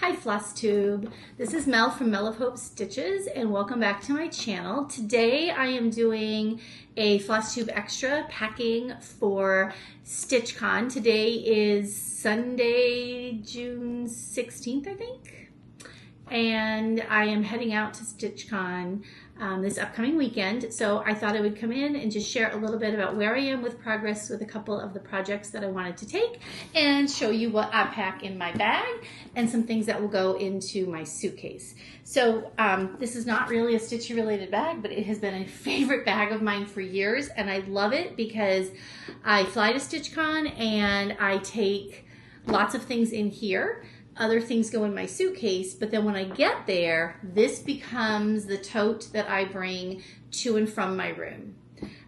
Hi Flosstube, this is Mel from Mel of Hope Stitches and welcome back to my channel. Today I am doing a Flosstube Extra packing for StitchCon. Today is Sunday, June 16th, I think. And I am heading out to StitchCon this upcoming weekend. So I thought I would come in and just share a little bit about where I am with progress with a couple of the projects that I wanted to take and show you what I pack in my bag and some things that will go into my suitcase. So this is not really a Stitchy related bag, but it has been a favorite bag of mine for years, and I love it because I fly to StitchCon and I take lots of things in here. Other things go in my suitcase, but then when I get there, this becomes the tote that I bring to and from my room.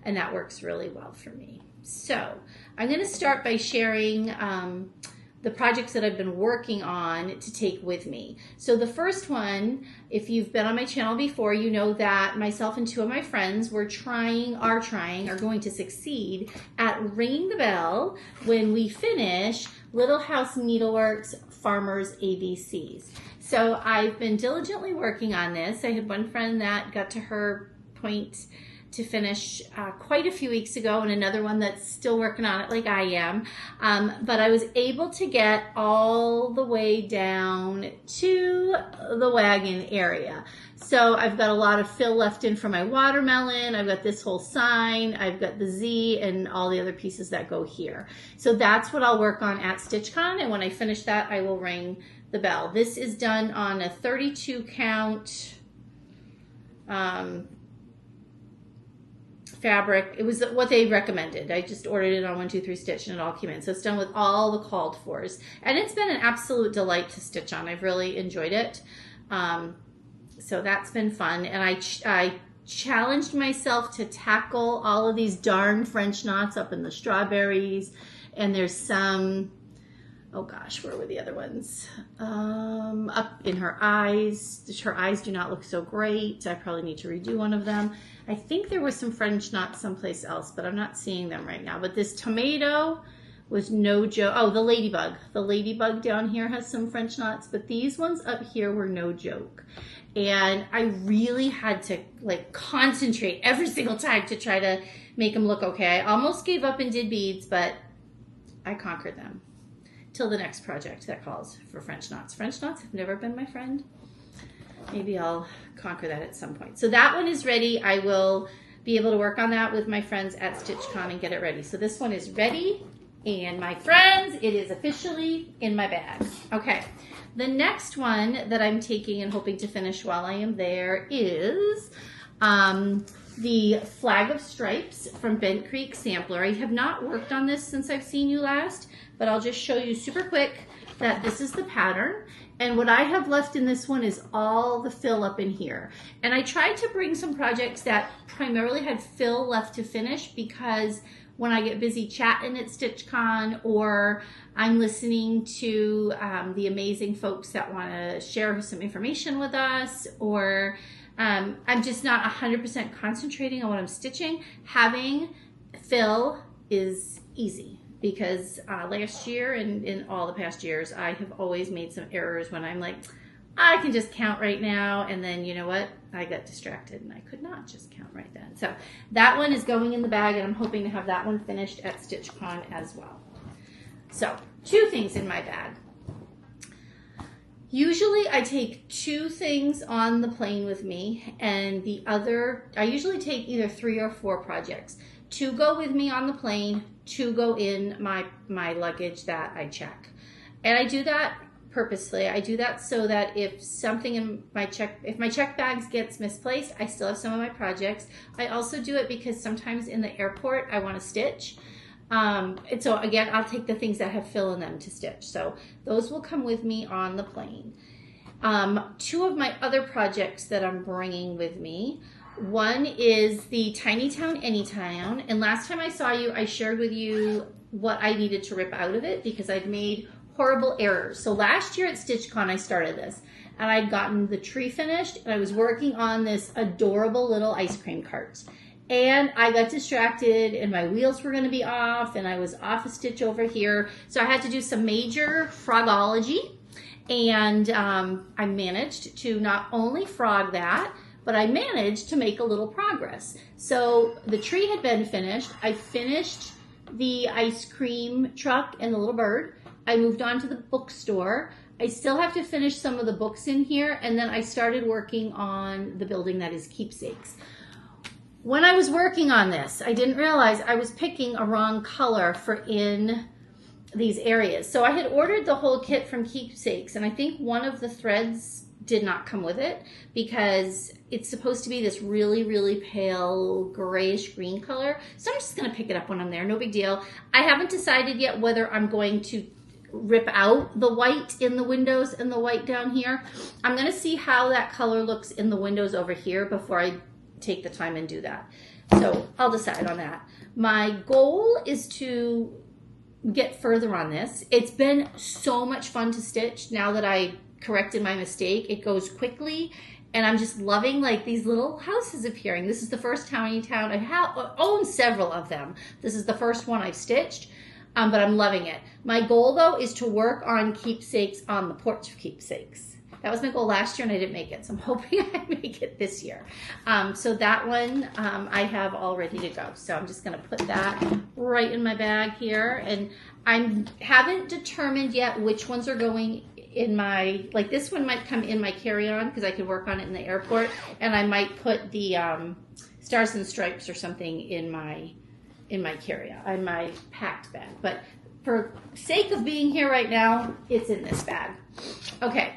And that works really well for me. So I'm going to start by sharing the projects that I've been working on to take with me. So the first one, if you've been on my channel before, you know that myself and two of my friends are going to succeed at ringing the bell when we finish Little House Needleworks Farmers ABCs. So I've been diligently working on this. I had one friend that got to her point to finish quite a few weeks ago, and another one that's still working on it like I am. But I was able to get all the way down to the wagon area. So I've got a lot of fill left in for my watermelon. I've got this whole sign. I've got the Z and all the other pieces that go here. So that's what I'll work on at StitchCon, and when I finish that, I will ring the bell. This is done on a 32 count fabric. It was what they recommended. I just ordered it on 1-2-3 Stitch and it all came in. So it's done with all the called fors. And it's been an absolute delight to stitch on. I've really enjoyed it. So that's been fun. And I challenged myself to tackle all of these darn French knots up in the strawberries. And there's some, oh gosh, where were the other ones? Up in her eyes. Her eyes do not look so great. I probably need to redo one of them. I think there was some French knots someplace else, but I'm not seeing them right now. But this tomato was no joke. Oh, the ladybug. The ladybug down here has some French knots, but these ones up here were no joke. And I really had to like concentrate every single time to try to make them look okay. I almost gave up and did beads, but I conquered them. Till the next project that calls for French knots. French knots have never been my friend. Maybe I'll conquer that at some point. So that one is ready. I will be able to work on that with my friends at StitchCon and get it ready. So this one is ready. And my friends, it is officially in my bag. Okay. The next one that I'm taking and hoping to finish while I am there is the Flag of Stripes from Bent Creek Sampler. I have not worked on this since I've seen you last, but I'll just show you super quick that this is the pattern. And what I have left in this one is all the fill up in here. And I tried to bring some projects that primarily had fill left to finish because when I get busy chatting at StitchCon or I'm listening to the amazing folks that want to share some information with us, or I'm just not 100% concentrating on what I'm stitching, having fill is easy. Because last year and in all the past years, I have always made some errors when I'm like, I can just count right now. And then, you know what? I got distracted and I could not just count right then. So that one is going in the bag, and I'm hoping to have that one finished at StitchCon as well. So 2 things in my bag. Usually I take 2 things on the plane with me, and the other, I usually take either 3 or 4 projects. 2 go with me on the plane, 2 go in my luggage that I check. And I do that purposely. I do that so that if something in my if my check bags gets misplaced, I still have some of my projects. I also do it because sometimes in the airport I want to stitch. And so again, I'll take the things that have fill in them to stitch. So those will come with me on the plane. 2 of my other projects that I'm bringing with me. One is the Tiny Town Anytown, and last time I saw you, I shared with you what I needed to rip out of it because I'd made horrible errors. So last year at StitchCon, I started this, and I'd gotten the tree finished, and I was working on this adorable little ice cream cart. And I got distracted, and my wheels were going to be off, and I was off a stitch over here. So I had to do some major frogology. And I managed to not only frog that, but I managed to make a little progress. So the tree had been finished. I finished the ice cream truck and the little bird. I moved on to the bookstore. I still have to finish some of the books in here, and then I started working on the building that is Keepsakes. When I was working on this, I didn't realize I was picking a wrong color for in these areas. So I had ordered the whole kit from Keepsakes, and I think one of the threads did not come with it because it's supposed to be this really, really pale grayish green color. So I'm just gonna pick it up when I'm there, no big deal. I haven't decided yet whether I'm going to rip out the white in the windows and the white down here. I'm gonna see how that color looks in the windows over here before I take the time and do that. So I'll decide on that. My goal is to get further on this. It's been so much fun to stitch now that I corrected my mistake. It goes quickly, and I'm just loving like these little houses appearing. This is the first tiny town. I own several of them. This is the first one I've stitched, but I'm loving it. My goal though is to work on Keepsakes on the porch of Keepsakes. That was my goal last year and I didn't make it, so I'm hoping I make it this year. So that one I have all ready to go. So I'm just gonna put that right in my bag here, and I haven't determined yet which ones are going in my, like this one might come in my carry-on because I could work on it in the airport, and I might put the Stars and Stripes or something in my carry-on, in my packed bag. But for sake of being here right now, it's in this bag. Okay.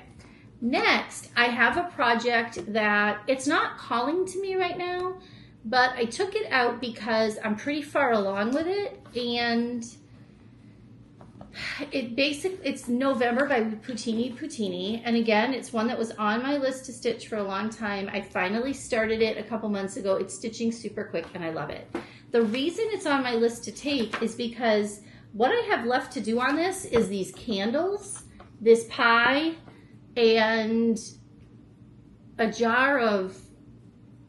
Next, I have a project that it's not calling to me right now, but I took it out because I'm pretty far along with it, and it's November by Putini, and again, it's one that was on my list to stitch for a long time. I finally started it a couple months ago. It's stitching super quick, and I love it. The reason it's on my list to take is because what I have left to do on this is these candles, this pie, and a jar of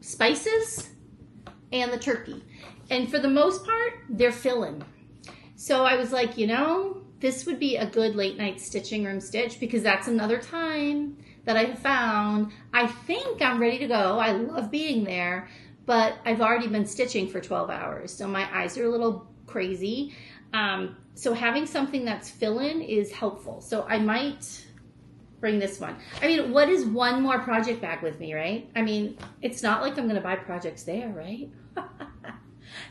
spices and the turkey. And for the most part, they're filling. So I was like, you know, this would be a good late night stitching room stitch because that's another time that I have found I think I'm ready to go. I love being there, but I've already been stitching for 12 hours. So my eyes are a little crazy. So having something that's fill-in is helpful. So I might bring this one. I mean, what is one more project bag with me, right? I mean, it's not like I'm going to buy projects there, right?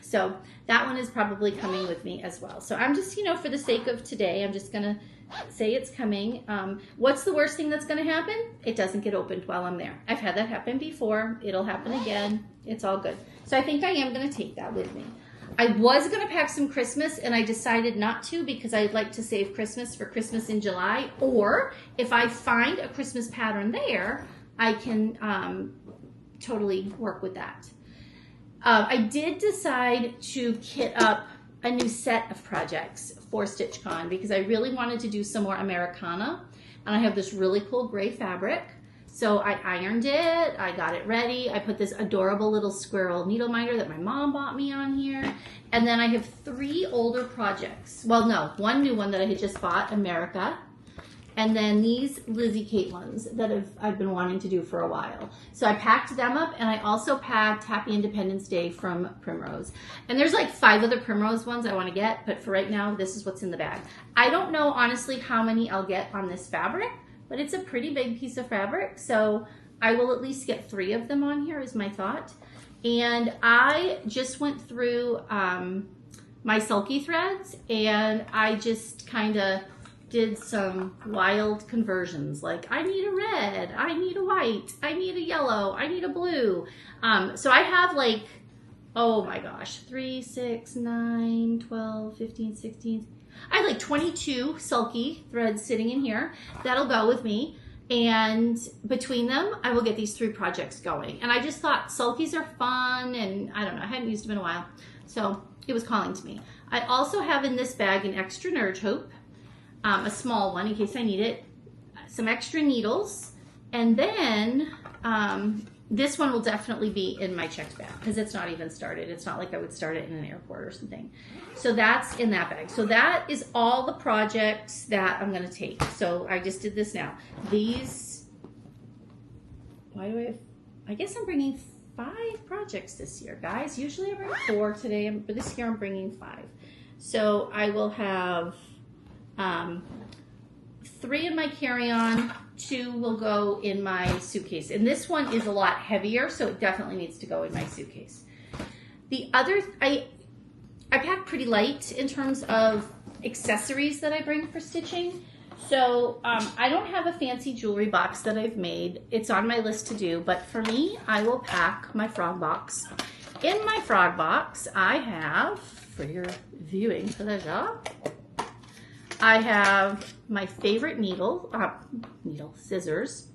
So that one is probably coming with me as well. So I'm just, you know, for the sake of today, I'm just going to say it's coming. What's the worst thing that's going to happen? It doesn't get opened while I'm there. I've had that happen before. It'll happen again. It's all good. So I think I am going to take that with me. I was going to pack some Christmas, and I decided not to because I'd like to save Christmas for Christmas in July. Or if I find a Christmas pattern there, I can totally work with that. I did decide to kit up a new set of projects for StitchCon because I really wanted to do some more Americana. And I have this really cool gray fabric. So I ironed it, I got it ready, I put this adorable little squirrel needle minder that my mom bought me on here, and then I have 3 older projects. Well, no, one new one that I had just bought, America, and then these Lizzie Kate ones that I've been wanting to do for a while. So I packed them up, and I also packed Happy Independence Day from Primrose. And there's like 5 other Primrose ones I want to get, but for right now, this is what's in the bag. I don't know, honestly, how many I'll get on this fabric, but it's a pretty big piece of fabric, so I will at least get 3 of them on here is my thought. And I just went through my sulky threads, and I just kind of did some wild conversions. Like, I need a red, I need a white, I need a yellow, I need a blue. So I have like, oh my gosh, 3, 6, 9, 12, 15, 16, I have like 22 sulky threads sitting in here. That'll go with me. And between them, I will get these 3 projects going. And I just thought sulkies are fun, and I don't know, I hadn't used them in a while. So it was calling to me. I also have in this bag an extra nerd hoop, a small one in case I need it, some extra needles, and then this one will definitely be in my checked bag because it's not even started. It's not like I would start it in an airport or something. So that's in that bag. So that is all the projects that I'm going to take. So I just did this now. These, why do I guess I'm bringing 5 projects this year, guys. Usually I bring 4 today, but this year I'm bringing 5. So I will have 3 in my carry-on, 2 will go in my suitcase. And this one is a lot heavier, so it definitely needs to go in my suitcase. The other, I pack pretty light in terms of accessories that I bring for stitching. So I don't have a fancy jewelry box that I've made. It's on my list to do, but for me, I will pack my frog box. In my frog box, I have, for your viewing pleasure, I have my favorite scissors.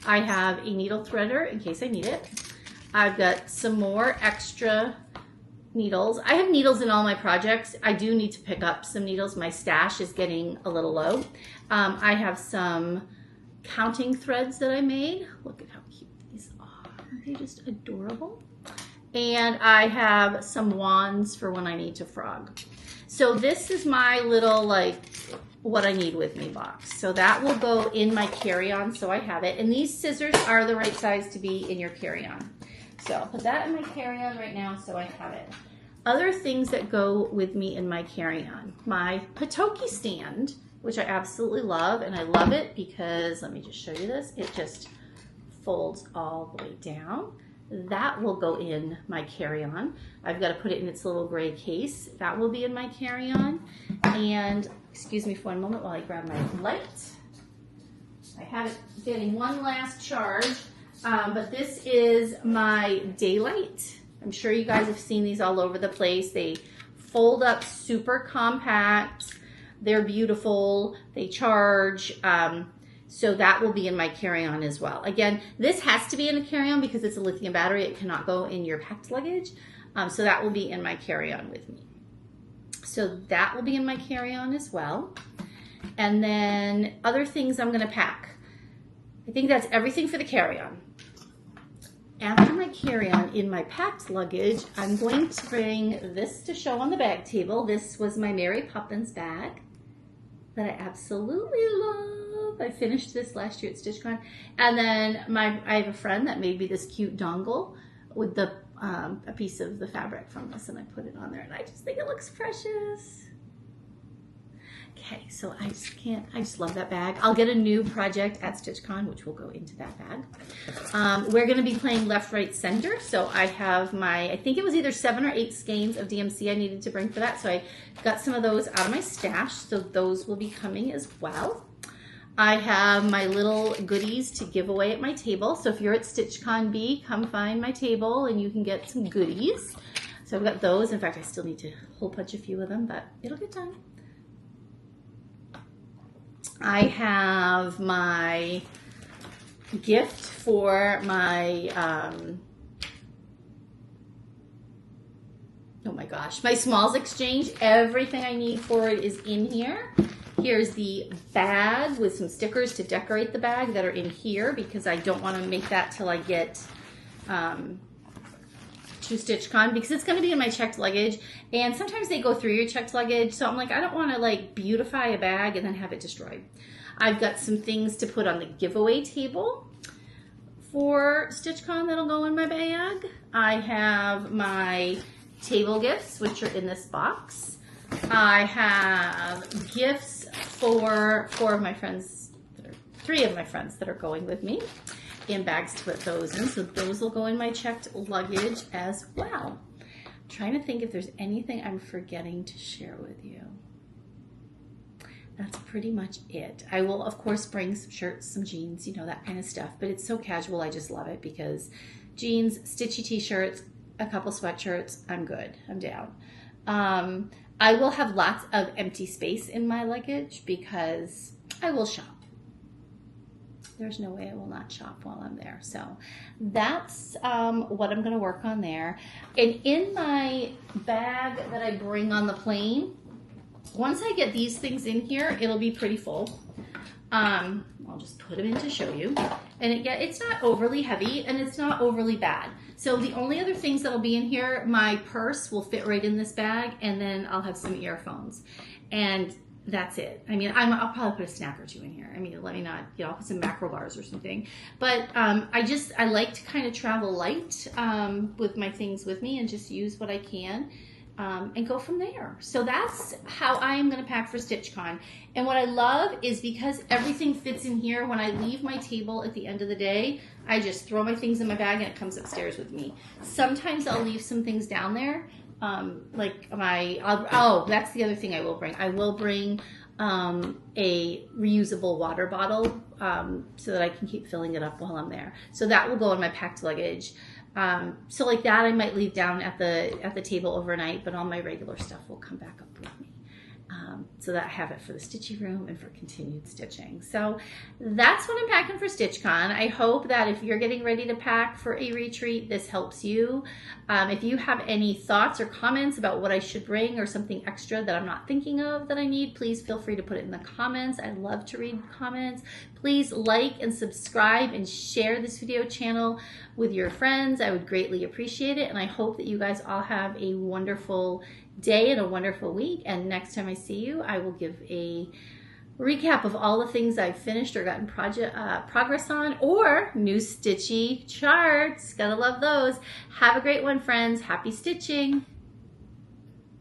I have a needle threader in case I need it. I've got some more extra needles. I have needles in all my projects. I do need to pick up some needles. My stash is getting a little low. I have some counting threads that I made. Look at how cute these are. Aren't they just adorable? And I have some wands for when I need to frog. So this is my little, like, what I need with me box. So that will go in my carry-on, so I have it. And these scissors are the right size to be in your carry-on. So I'll put that in my carry-on right now, so I have it. Other things that go with me in my carry-on. My Patoki stand, which I absolutely love, and I love it because, let me just show you this, it just folds all the way down. That will go in my carry-on. I've got to put it in its little gray case. That will be in my carry-on. And excuse me for one moment while I grab my light. I have it getting one last charge, but this is my daylight. I'm sure you guys have seen these all over the place. They fold up super compact. They're beautiful. They charge. So that will be in my carry-on as well. Again, this has to be in a carry-on because it's a lithium battery. It cannot go in your packed luggage. So that will be in my carry-on with me. So that will be in my carry-on as well. And then other things I'm gonna pack. I think that's everything for the carry-on. After my carry-on in my packed luggage, I'm going to bring this to show on the bag table. This was my Mary Poppins bag that I absolutely love. I finished this last year at StitchCon. And then I have a friend that made me this cute dongle with the a piece of the fabric from this, and I put it on there, and I just think it looks precious. Okay, so I just love that bag. I'll get a new project at StitchCon, which will go into that bag. We're gonna be playing left, right, center. So I have I think it was either 7 or 8 skeins of DMC I needed to bring for that. So I got some of those out of my stash. So those will be coming as well. I have my little goodies to give away at my table. So if you're at StitchCon B, come find my table and you can get some goodies. So I've got those. In fact, I still need to hole punch a few of them, but it'll get done. I have my gift for my, oh my gosh, my Smalls Exchange. Everything I need for it is in here. Here's the bag with some stickers to decorate the bag that are in here because I don't want to make that till I get to StitchCon because it's going to be in my checked luggage, and sometimes they go through your checked luggage, so I'm like, I don't want to like beautify a bag and then have it destroyed. I've got some things to put on the giveaway table for StitchCon that'll go in my bag. I have my table gifts, which are in this box. I have gifts for 3 of my friends that are going with me in bags to put those in. So those will go in my checked luggage as well. I'm trying to think if there's anything I'm forgetting to share with you. That's pretty much it. I will, of course, bring some shirts, some jeans, you know, that kind of stuff. But it's so casual, I just love it because jeans, stitchy t-shirts, a couple sweatshirts, I'm good. I'm down. I will have lots of empty space in my luggage because I will shop. There's no way I will not shop while I'm there. So that's what I'm going to work on there. And in my bag that I bring on the plane, once I get these things in here, it'll be pretty full. I'll just put them in to show you. And it's not overly heavy and it's not overly bad. So the only other things that'll be in here, my purse will fit right in this bag, and then I'll have some earphones. And that's it. I mean, I'll probably put a snack or two in here. I mean, let me not, I'll put some macro bars or something. But I like to kind of travel light with my things with me and just use what I can. And go from there. So that's how I am going to pack for StitchCon. And what I love is because everything fits in here, when I leave my table at the end of the day, I just throw my things in my bag and it comes upstairs with me. Sometimes I'll leave some things down there. That's the other thing I will bring. I will bring a reusable water bottle so that I can keep filling it up while I'm there. So that will go in my packed luggage. So like that I might leave down at the table overnight, but all my regular stuff will come back up with me. So that I have it for the stitchy room and for continued stitching. So that's what I'm packing for StitchCon. I hope that if you're getting ready to pack for a retreat, this helps you. If you have any thoughts or comments about what I should bring or something extra that I'm not thinking of that I need, please feel free to put it in the comments. I love to read comments. Please like and subscribe and share this video channel with your friends. I would greatly appreciate it. And I hope that you guys all have a wonderful day and a wonderful week. And next time I see you, I will give a recap of all the things I've finished or gotten progress on, or new stitchy charts. Gotta love those. Have a great one, friends. Happy stitching.